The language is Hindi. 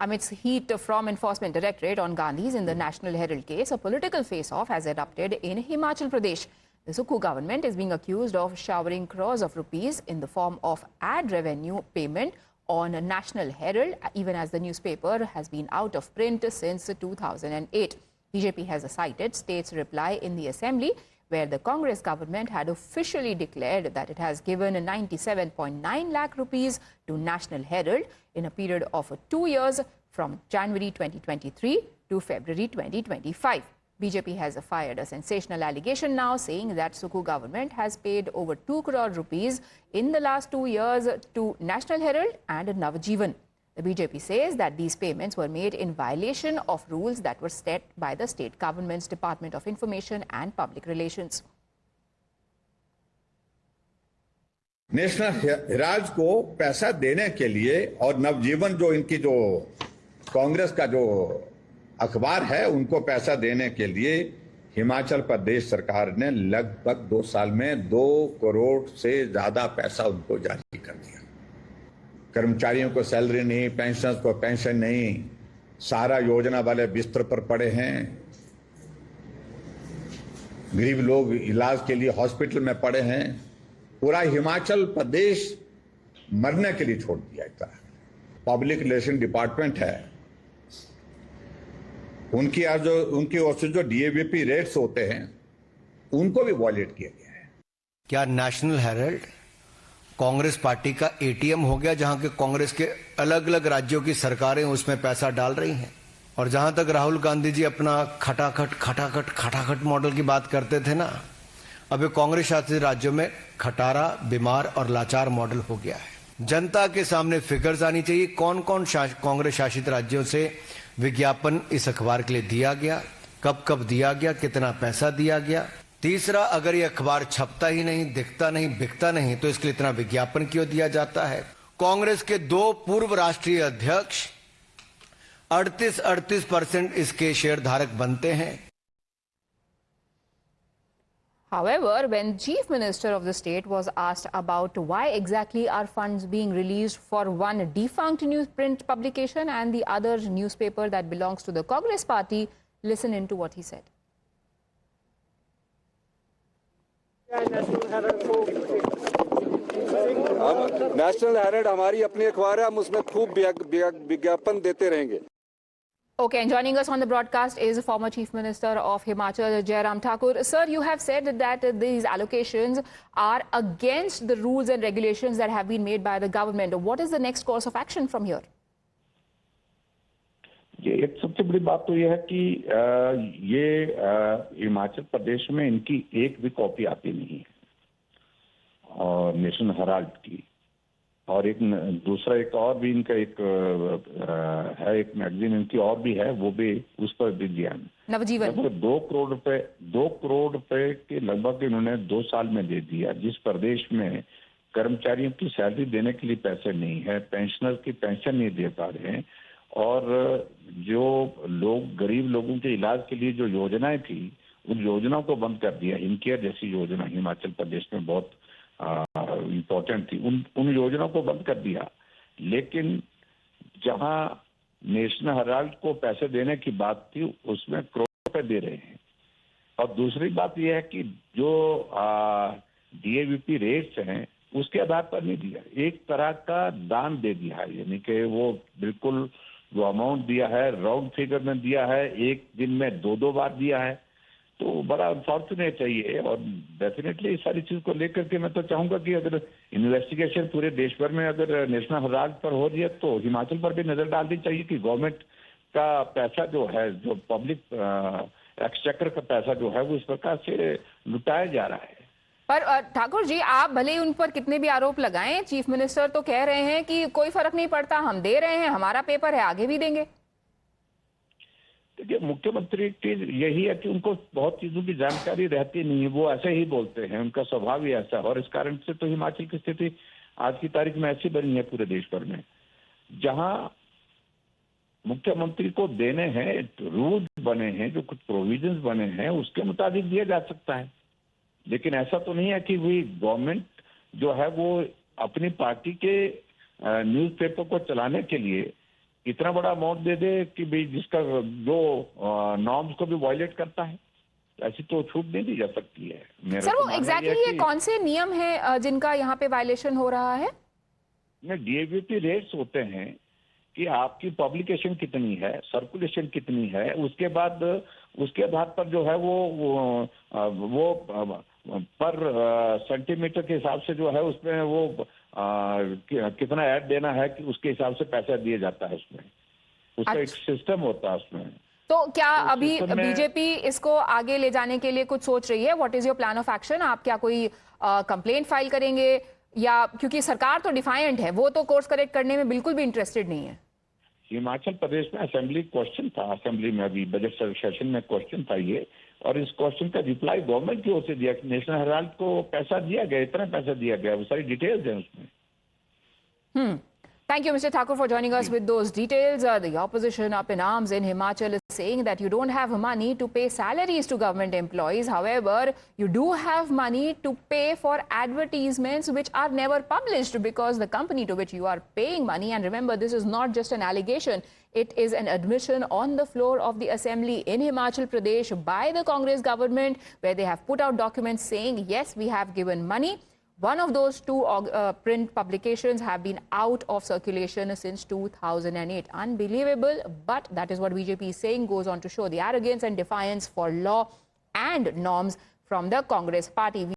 Amidst heat from Enforcement Directorate on Gandhis in the National Herald case, a political face-off has erupted in Himachal Pradesh. The Sukhu government is being accused of showering crores of rupees in the form of ad revenue payment on National Herald, even as the newspaper has been out of print since 2008. BJP has cited state's reply in the assembly, where the Congress government had officially declared that it has given 97.9 lakh rupees to National Herald in a period of 2 years from January 2023 to February 2025. BJP has fired a sensational allegation now, saying that Sukhu government has paid over 2 crore rupees in the last 2 years to National Herald and Navjeevan. The BJP says that these payments were made in violation of rules that were set by the state government's Department of Information and Public Relations. National Herald को पैसा देने के लिए और नवजीवन जो इनकी जो कांग्रेस का जो अखबार है उनको पैसा देने के लिए हिमाचल प्रदेश सरकार ने लगभग 2 साल में 2 करोड़ से ज्यादा पैसा उनको जारी कर दिया। कर्मचारियों को सैलरी नहीं, पेंशनर्स को पेंशन नहीं, सारा योजना वाले बिस्तर पर पड़े हैं, गरीब लोग इलाज के लिए हॉस्पिटल में पड़े हैं। पूरा हिमाचल प्रदेश मरने के लिए छोड़ दिया। एक तरह पब्लिक रिलेशन डिपार्टमेंट है, उनकी ओर से जो डीएवीपी रेट्स होते हैं उनको भी वॉयलेट किया गया है। क्या नेशनल हेराल्ड कांग्रेस पार्टी का एटीएम हो गया, जहां के कांग्रेस के अलग अलग राज्यों की सरकारें उसमें पैसा डाल रही हैं? और जहां तक राहुल गांधी जी अपना खटाखट मॉडल की बात करते थे ना, अब कांग्रेस शासित राज्यों में खटारा, बीमार और लाचार मॉडल हो गया है। जनता के सामने फिगर्स आनी चाहिए, कौन कौन कांग्रेस शासित राज्यों से विज्ञापन इस अखबार के लिए दिया गया, कब कब दिया गया, कितना पैसा दिया गया। तीसरा, अगर ये अखबार छपता ही नहीं, दिखता नहीं, बिकता नहीं, तो इसके लिए इतना विज्ञापन क्यों दिया जाता है? कांग्रेस के 2 पूर्व राष्ट्रीय अध्यक्ष 38% इसके शेयर धारक बनते हैं। However, when Chief Minister of the state was asked about why exactly are funds being released for one defunct newsprint publication and the other newspaper that belongs to the Congress party, listen into what he said. National Herald हमारी अपनी अखबार है, हम उसमें खूब विज्ञापन देते रहेंगे। Okay, and joining us on the broadcast is former Chief Minister of Himachal, Jairam Thakur. Sir, you have said that these allocations are against the rules and regulations that have been made by the government. What is the next course of action from here? ये एक सबसे बड़ी बात तो यह है कि ये हिमाचल प्रदेश में इनकी एक भी कॉपी आती नहीं है और नेशनल हेराल्ड की, और एक दूसरा एक और भी इनका एक है, एक मैगजीन इनकी और भी है, वो भी उस पर भी दिया नवजीवन। 2 करोड़ रुपए के लगभग इन्होंने 2 साल में दे दिया, जिस प्रदेश में कर्मचारियों की सैलरी देने के लिए पैसे नहीं है, पेंशनर की पेंशन नहीं दे पा रहे हैं, और जो लोग गरीब लोगों के इलाज के लिए जो योजनाएं थी उन योजनाओं को बंद कर दिया। हिमकेयर जैसी योजना हिमाचल प्रदेश में बहुत इम्पोर्टेंट थी, उन योजनाओं को बंद कर दिया। लेकिन जहां नेशनल हेराल्ड को पैसे देने की बात थी उसमें करोड़ रुपए दे रहे हैं। और दूसरी बात यह है कि जो डीएवीपी रेट्स हैं उसके आधार पर नहीं दिया, एक तरह का दान दे दिया है, यानी कि वो बिल्कुल जो अमाउंट दिया है राउंड फिगर में दिया है, एक दिन में 2 बार दिया है, तो बड़ा अनफॉर्चुनेट चाहिए। और डेफिनेटली इस सारी चीज को लेकर के मैं तो चाहूंगा कि अगर इन्वेस्टिगेशन पूरे देश भर में अगर नेशनल हेराल्ड पर हो रही है तो हिमाचल पर भी नजर डालनी चाहिए कि गवर्नमेंट का पैसा जो है, जो पब्लिक एक्सचेकर का पैसा जो है वो इस प्रकार से लुटाया जा रहा है। पर ठाकुर जी, आप भले ही उन पर कितने भी आरोप लगाएं, चीफ मिनिस्टर तो कह रहे हैं कि कोई फर्क नहीं पड़ता, हम दे रहे हैं, हमारा पेपर है, आगे भी देंगे। देखिए, मुख्यमंत्री की यही है कि उनको बहुत चीजों की जानकारी रहती नहीं है, वो ऐसे ही बोलते हैं, उनका स्वभाव ही ऐसा है, और इस कारण से तो हिमाचल की स्थिति आज की तारीख में ऐसी बनी है पूरे देश भर में। जहां मुख्यमंत्री को देने हैं, रूल्स बने हैं, जो कुछ प्रोविजंस बने हैं उसके मुताबिक दिया जा सकता है। लेकिन ऐसा तो नहीं है कि वही गवर्नमेंट जो है वो अपनी पार्टी के न्यूज़पेपर को चलाने के लिए इतना बड़ा अमाउंट दे दे कि भाई जिसका जो नॉर्म्स को भी वायलेट करता है, ऐसी तो छूट नहीं दी जा सकती है। मेरा सर, तो वो मानना एग्जैक्टली है ये कि कौन से नियम है जिनका यहाँ पे वायलेशन हो रहा है? डीएवीपी रेट्स होते हैं कि आपकी पब्लिकेशन कितनी है, सर्कुलेशन कितनी है, उसके बाद उसके आधार पर जो है वो पर सेंटीमीटर के हिसाब से जो है उसमें वो कितना ऐड देना है कि उसके हिसाब से पैसा दिया जाता है उसमें। उसका एक सिस्टम होता है उसमें। तो क्या तो अभी सिस्टम में- बीजेपी इसको आगे ले जाने के लिए कुछ सोच रही है? What is your plan of action? आप क्या कोई कंप्लेंट फाइल करेंगे, या क्योंकि सरकार तो डिफाइंट है, वो तो कोर्स करेक्ट करने में बिल्कुल भी इंटरेस्टेड नहीं है? हिमाचल प्रदेश में असेंबली क्वेश्चन था, असेंबली में अभी बजट सेशन में क्वेश्चन था ये, और इस क्वेश्चन का रिप्लाई गवर्नमेंट की ओर से दिया कि नेशनल हेराल्ड को पैसा दिया गया, इतना पैसा दिया गया, वो सारी डिटेल्स हैं उसमें। Thank you, Mr. Thakur, for joining us with those details. The opposition up in arms in Himachal is saying that you don't have money to pay salaries to government employees. However, you do have money to pay for advertisements which are never published because the company to which you are paying money, and remember, this is not just an allegation, it is an admission on the floor of the assembly in Himachal Pradesh by the Congress government, where they have put out documents saying, yes, we have given money. One of those two print publications have been out of circulation since 2008. Unbelievable, but that is what BJP is saying goes on to show the arrogance and defiance for law and norms from the Congress party.